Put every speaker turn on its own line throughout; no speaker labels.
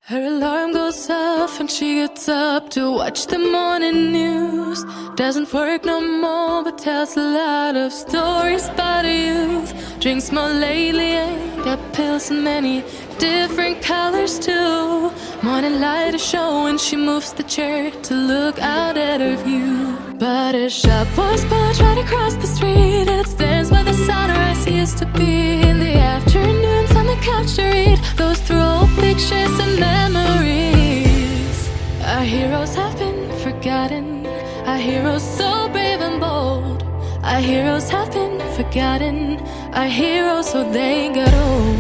Her alarm goes off and she gets up to watch the morning news. Doesn't work no more but tells a lot of stories about her youth. Drinks more lately, ain't got pills in many different colors too. Morning light is showing, she moves the chair to look out at her view. But her shop was built right across the street, and it stands where the sunrise used to be. In the afternoons on the couch to read, goes through old pictures and memories. Our heroes have been forgotten, our heroes so brave and bold. Our heroes have been forgotten, our heroes so they got old.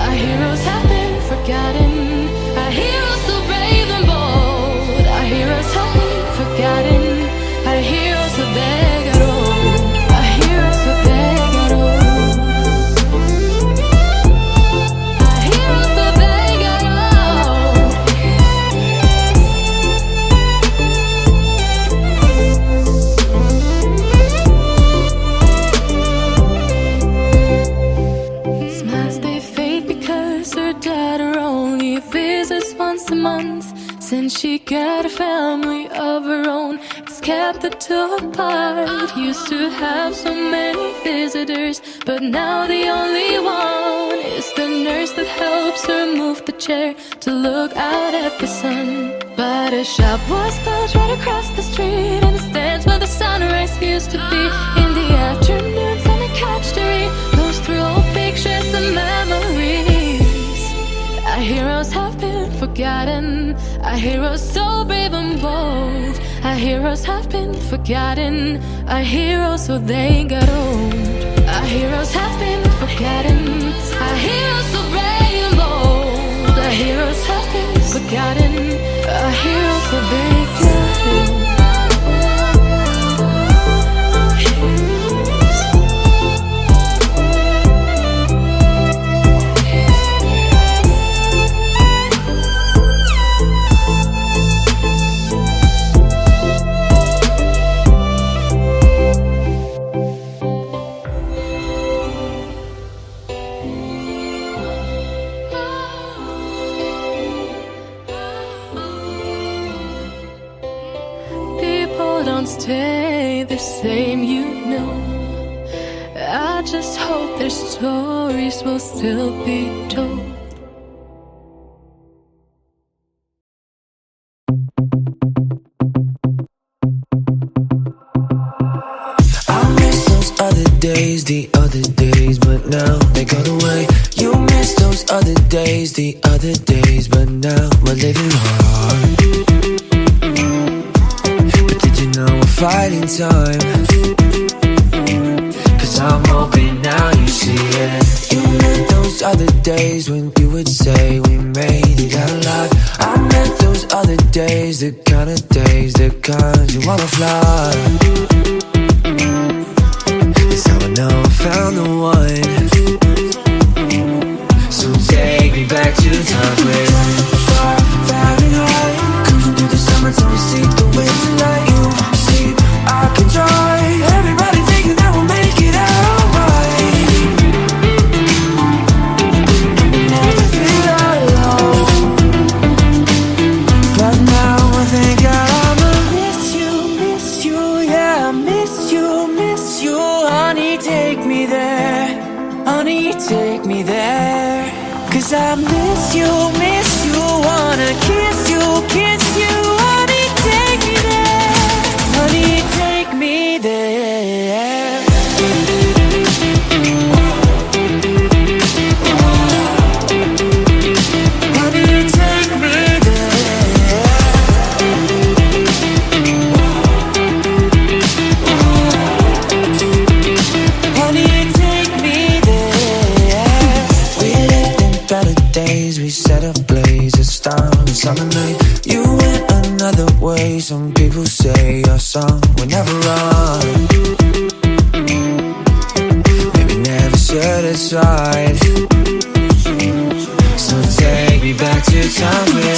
Our heroes have been forgotten, our heroes so brave and bold. Our heroes have been forgotten, our heroes so they got old. Our heroes so they got old. Our heroes so they got old. Smiles they fade because her daughter only visits once a month. Since she got a family of her own, it's kept the two apart. Used to have so many visitors, but now the only one is the nurse that helps her move the chair to look out at the sun. But her shop was built right across the street, and it stands where the sunrise used to be. In the afternoons on the couch to read, goes through old pictures and memories. Our heroes have been forgotten, our heroes so brave and bold. Our heroes have been forgotten, our heroes so they got old. Our heroes have been forgotten, our heroes so brave and bold. Our heroes have been forgotten, our heroes so they got old. Don't stay the same, you know. I just hope their stories will still be told.
I miss those other days, the other days, but now they gone away. You miss those other days, the other days, but now we're living hard. Fighting time, 'cause I'm hoping now you see it. You meant those other days when you would say we made it out alive. I meant those other days, the kind of days, the kind you wanna fly. That's how I know I found the one. So take me back to the times where far, far and high, cruising through the summertime, we see the winter light. I can try, everybody thinking that we'll make it out alright. Never feel alone, but now I think I'ma miss you, yeah, I miss you. Honey, take me there, honey, take me there. 'Cause I miss you, wanna kiss you, honey, take me there, honey, take me there. Honey, take me there. Honey, take me there. We lived in better days, we set ablaze a star on a summer night. You went another way, some people say your song will never run. Maybe never satisfied. So take me back to times when